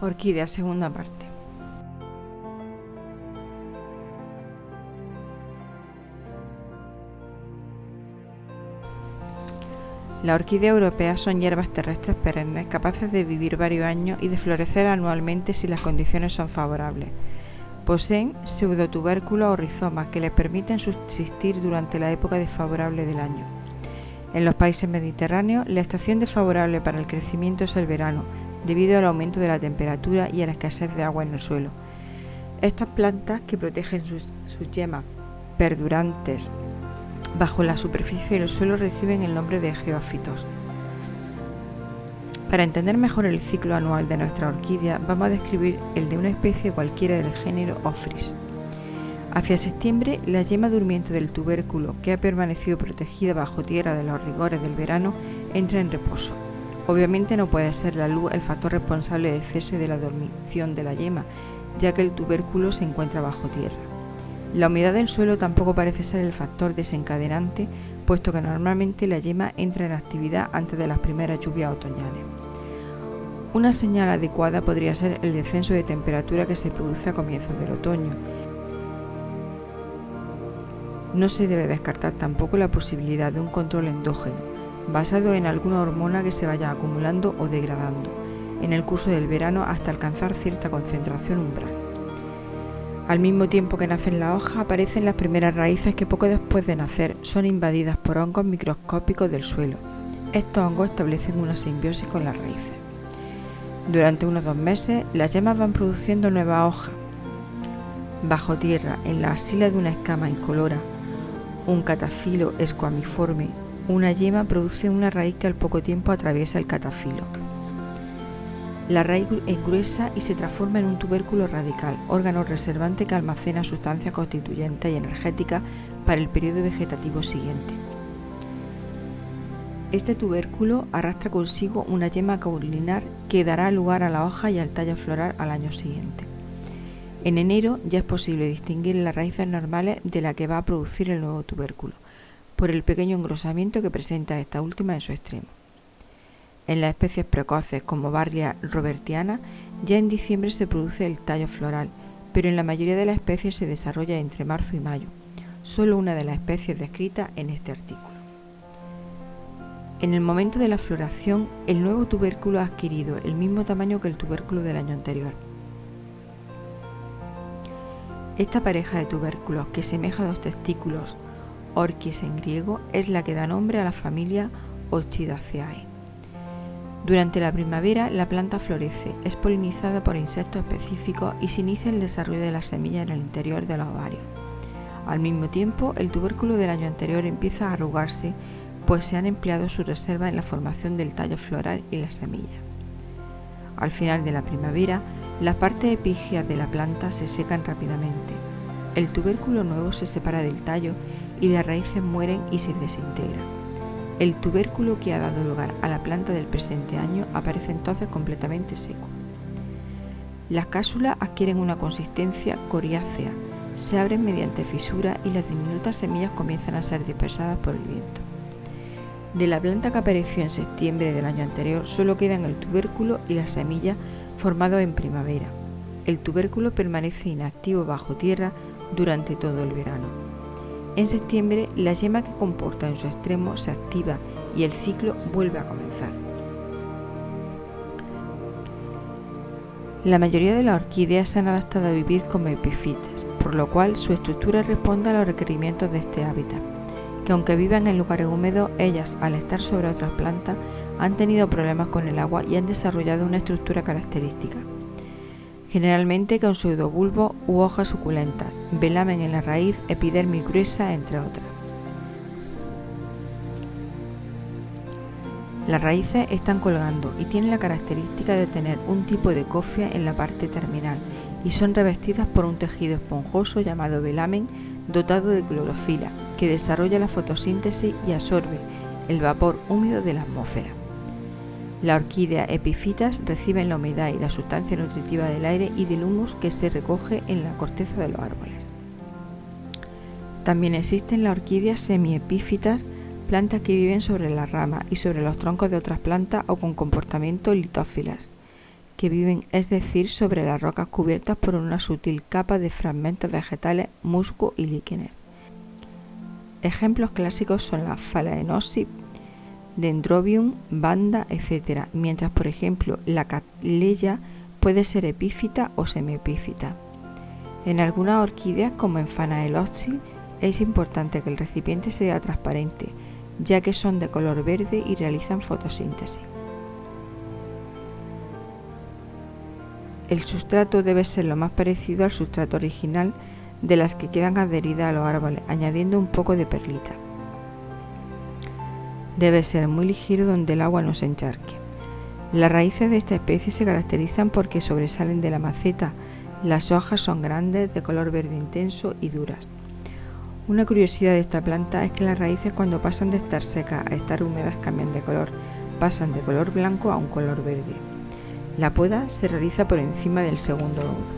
Orquídea, segunda parte. Las orquídeas europeas son hierbas terrestres perennes capaces de vivir varios años y de florecer anualmente si las condiciones son favorables. Poseen pseudotubérculos o rizomas que les permiten subsistir durante la época desfavorable del año. En los países mediterráneos, la estación desfavorable para el crecimiento es el verano, debido al aumento de la temperatura y a la escasez de agua en el suelo. Estas plantas, que protegen sus yemas perdurantes bajo la superficie del suelo, reciben el nombre de geófitos. Para entender mejor el ciclo anual de nuestra orquídea, vamos a describir el de una especie cualquiera del género Ophrys. Hacia septiembre, la yema durmiente del tubérculo, que ha permanecido protegida bajo tierra de los rigores del verano, entra en reposo. Obviamente no puede ser la luz el factor responsable del cese de la dormición de la yema, ya que el tubérculo se encuentra bajo tierra. La humedad del suelo tampoco parece ser el factor desencadenante, puesto que normalmente la yema entra en actividad antes de las primeras lluvias otoñales. Una señal adecuada podría ser el descenso de temperatura que se produce a comienzos del otoño. No se debe descartar tampoco la posibilidad de un control endógeno, basado en alguna hormona que se vaya acumulando o degradando en el curso del verano hasta alcanzar cierta concentración umbral. Al mismo tiempo que nacen las hojas, aparecen las primeras raíces que poco después de nacer son invadidas por hongos microscópicos del suelo. Estos hongos establecen una simbiosis con las raíces. Durante unos 2 meses, las yemas van produciendo nuevas hojas. Bajo tierra, en la axila de una escama incolora, un catafilo esquamiforme, una yema produce una raíz que al poco tiempo atraviesa el catafilo. La raíz es gruesa y se transforma en un tubérculo radical, órgano reservante que almacena sustancias constituyentes y energéticas para el periodo vegetativo siguiente. Este tubérculo arrastra consigo una yema caulinar que dará lugar a la hoja y al tallo floral al año siguiente. En enero ya es posible distinguir las raíces normales de la que va a producir el nuevo tubérculo, por el pequeño engrosamiento que presenta esta última en su extremo. En las especies precoces como Barlia robertiana, ya en diciembre se produce el tallo floral, pero en la mayoría de las especies se desarrolla entre marzo y mayo, solo una de las especies descritas en este artículo. En el momento de la floración, el nuevo tubérculo ha adquirido el mismo tamaño que el tubérculo del año anterior. Esta pareja de tubérculos, que semeja a 2 testículos, orquis en griego, es la que da nombre a la familia Orchidaceae. Durante la primavera, la planta florece, es polinizada por insectos específicos y se inicia el desarrollo de las semillas en el interior de los ovarios. Al mismo tiempo, el tubérculo del año anterior empieza a arrugarse, pues se han empleado sus reservas en la formación del tallo floral y la semilla. Al final de la primavera, las partes epígeas de la planta se secan rápidamente. El tubérculo nuevo se separa del tallo y las raíces mueren y se desintegran. El tubérculo que ha dado lugar a la planta del presente año aparece entonces completamente seco. Las cápsulas adquieren una consistencia coriácea, se abren mediante fisuras y las diminutas semillas comienzan a ser dispersadas por el viento. De la planta que apareció en septiembre del año anterior solo quedan el tubérculo y las semillas formados en primavera. El tubérculo permanece inactivo bajo tierra durante todo el verano. En septiembre, la yema que comporta en su extremo se activa y el ciclo vuelve a comenzar. La mayoría de las orquídeas se han adaptado a vivir como epífitas, por lo cual su estructura responde a los requerimientos de este hábitat, que aunque vivan en lugares húmedos, ellas, al estar sobre otras plantas, han tenido problemas con el agua y han desarrollado una estructura característica. Generalmente con pseudobulbos u hojas suculentas, velamen en la raíz, epidermis gruesa, entre otras. Las raíces están colgando y tienen la característica de tener un tipo de cofia en la parte terminal y son revestidas por un tejido esponjoso llamado velamen dotado de clorofila, que desarrolla la fotosíntesis y absorbe el vapor húmedo de la atmósfera. Las orquídeas epífitas reciben la humedad y la sustancia nutritiva del aire y del humus que se recoge en la corteza de los árboles. También existen las orquídeas semiepífitas, plantas que viven sobre las ramas y sobre los troncos de otras plantas o con comportamiento litófilas. que viven, es decir, sobre las rocas cubiertas por una sutil capa de fragmentos vegetales, musgo y líquenes. Ejemplos clásicos son la Phalaenopsis, Dendrobium, Vanda, etc., mientras, por ejemplo, la Cattleya puede ser epífita o semiepífita. En algunas orquídeas, como en Phalaenopsis, es importante que el recipiente sea transparente, ya que son de color verde y realizan fotosíntesis. El sustrato debe ser lo más parecido al sustrato original de las que quedan adheridas a los árboles, añadiendo un poco de perlita. Debe ser muy ligero donde el agua no se encharque. Las raíces de esta especie se caracterizan porque sobresalen de la maceta. Las hojas son grandes, de color verde intenso y duras. Una curiosidad de esta planta es que las raíces, cuando pasan de estar secas a estar húmedas, cambian de color, pasan de color blanco a un color verde. La poda se realiza por encima del segundo lomo.